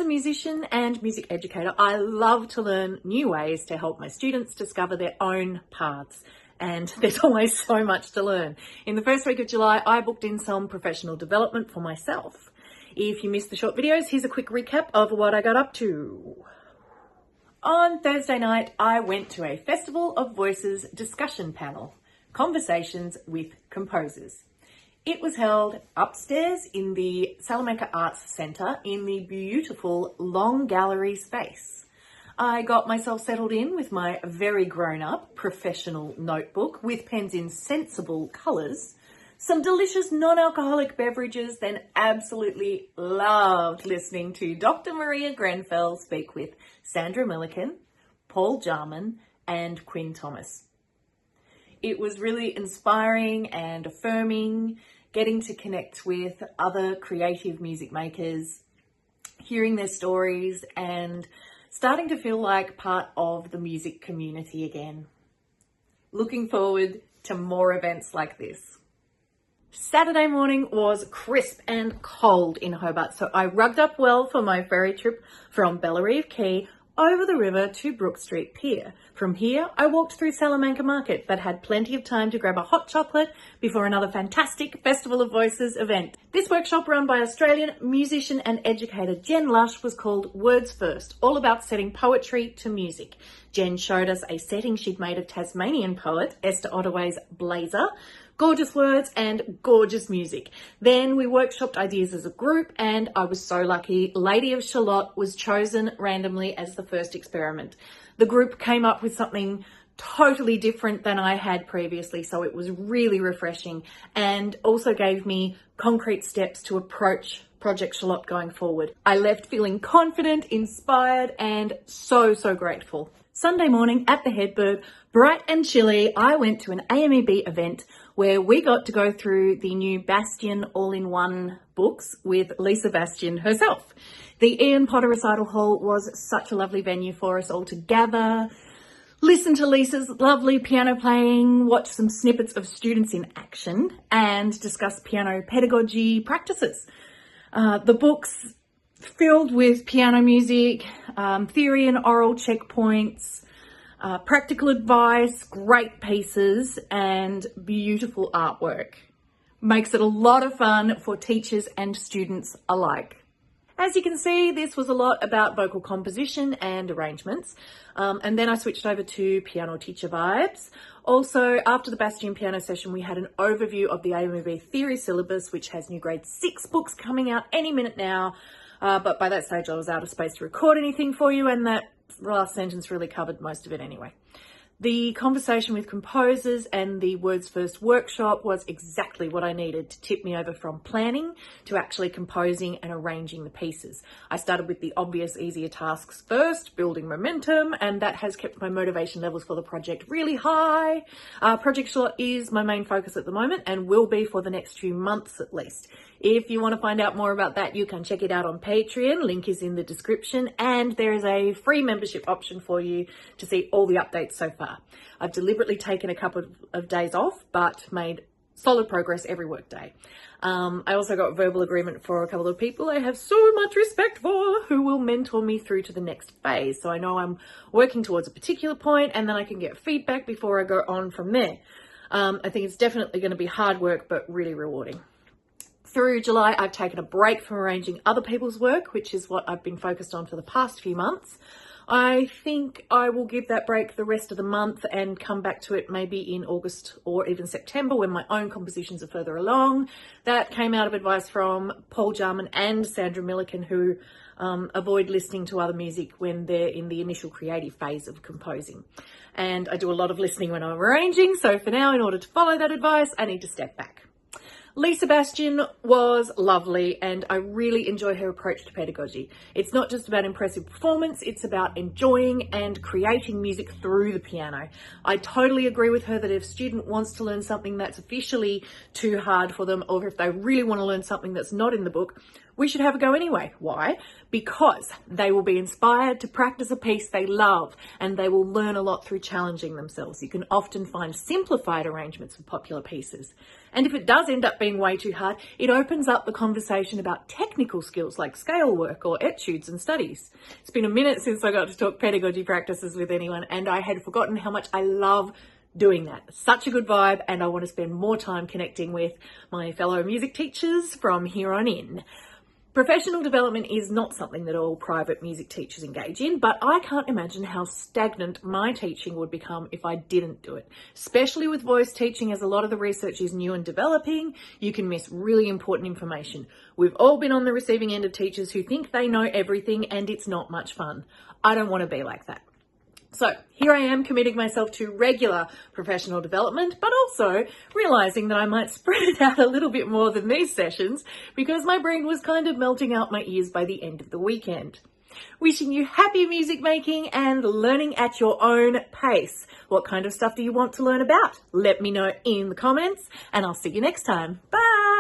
musician and music educator, I love to learn new ways to help my students discover their own paths. And there's always so much to learn. In the first week of July, I booked in some professional development for myself. If you missed the short videos, here's a quick recap of what I got up to. On Thursday night, I went to a Festival of Voices discussion panel, Conversations with Composers. It was held upstairs in the Salamanca Arts Centre in the beautiful Long Gallery space. I got myself settled in with my very grown-up professional notebook with pens in sensible colours, some delicious non-alcoholic beverages, then absolutely loved listening to Dr. Maria Grenfell speak with Sandra Milliken, Paul Jarman and Quinn Thomas. It was really inspiring and affirming, getting to connect with other creative music makers, hearing their stories and starting to feel like part of the music community again. Looking forward to more events like this. Saturday morning was crisp and cold in Hobart, so I rugged up well for my ferry trip from Bellarive Quay over the river to Brook Street Pier. From here, I walked through Salamanca Market, but had plenty of time to grab a hot chocolate before another fantastic Festival of Voices event. This workshop run by Australian musician and educator Jen Lush was called Words First, all about setting poetry to music. Jen showed us a setting she'd made of Tasmanian poet Esther Ottaway's Blazer. Gorgeous words and gorgeous music. Then we workshopped ideas as a group and I was so lucky. Lady of Shalott was chosen randomly as the first experiment. The group came up with something totally different than I had previously, so it was really refreshing and also gave me concrete steps to approach Project Shalott going forward. I left feeling confident, inspired and so grateful. Sunday morning at the Hedberg, bright and chilly, I went to an AMEB event where we got to go through the new Bastian all-in-one books with Lisa Bastian herself. The Ian Potter Recital Hall was such a lovely venue for us all to gather, listen to Lisa's lovely piano playing, watch some snippets of students in action and discuss piano pedagogy practices. The books filled with piano music, theory and oral checkpoints, practical advice, great pieces and beautiful artwork. Makes it a lot of fun for teachers and students alike. As you can see, this was a lot about vocal composition and arrangements. And then I switched over to piano teacher vibes. Also, after the Bastian piano session, we had an overview of the AMEB theory syllabus, which has new grade 6 books coming out any minute now. But by that stage, I was out of space to record anything for you, and that last sentence really covered most of it anyway. The conversation with composers and the Words First workshop was exactly what I needed to tip me over from planning to actually composing and arranging the pieces. I started with the obvious, easier tasks first, building momentum, and that has kept my motivation levels for the project really high. Project Shalott is my main focus at the moment and will be for the next few months at least. If you want to find out more about that, you can check it out on Patreon. Link is in the description, and there is a free membership option for you to see all the updates so far. I've deliberately taken a couple of days off, but made solid progress every work day. I also got verbal agreement for a couple of people I have so much respect for who will mentor me through to the next phase. So I know I'm working towards a particular point and then I can get feedback before I go on from there. I think it's definitely going to be hard work, but really rewarding. Through July, I've taken a break from arranging other people's work, which is what I've been focused on for the past few months. I think I will give that break the rest of the month and come back to it maybe in August or even September when my own compositions are further along. That came out of advice from Paul Jarman and Sandra Milliken, who avoid listening to other music when they're in the initial creative phase of composing. And I do a lot of listening when I'm arranging, so for now, in order to follow that advice, I need to step back. Lisa Bastian was lovely and I really enjoy her approach to pedagogy. It's not just about impressive performance, it's about enjoying and creating music through the piano. I totally agree with her that if a student wants to learn something that's officially too hard for them, or if they really want to learn something that's not in the book, we should have a go anyway. Why? Because they will be inspired to practice a piece they love and they will learn a lot through challenging themselves. You can often find simplified arrangements of popular pieces. And if it does end up being way too hard, it opens up the conversation about technical skills like scale work or etudes and studies. It's been a minute since I got to talk pedagogy practices with anyone, and I had forgotten how much I love doing that. Such a good vibe, and I want to spend more time connecting with my fellow music teachers from here on in. Professional development is not something that all private music teachers engage in, but I can't imagine how stagnant my teaching would become if I didn't do it. Especially with voice teaching, as a lot of the research is new and developing, you can miss really important information. We've all been on the receiving end of teachers who think they know everything, and it's not much fun. I don't want to be like that. So here I am, committing myself to regular professional development, but also realising that I might spread it out a little bit more than these sessions because my brain was kind of melting out my ears by the end of the weekend. Wishing you happy music making and learning at your own pace. What kind of stuff do you want to learn about? Let me know in the comments, and I'll see you next time. Bye!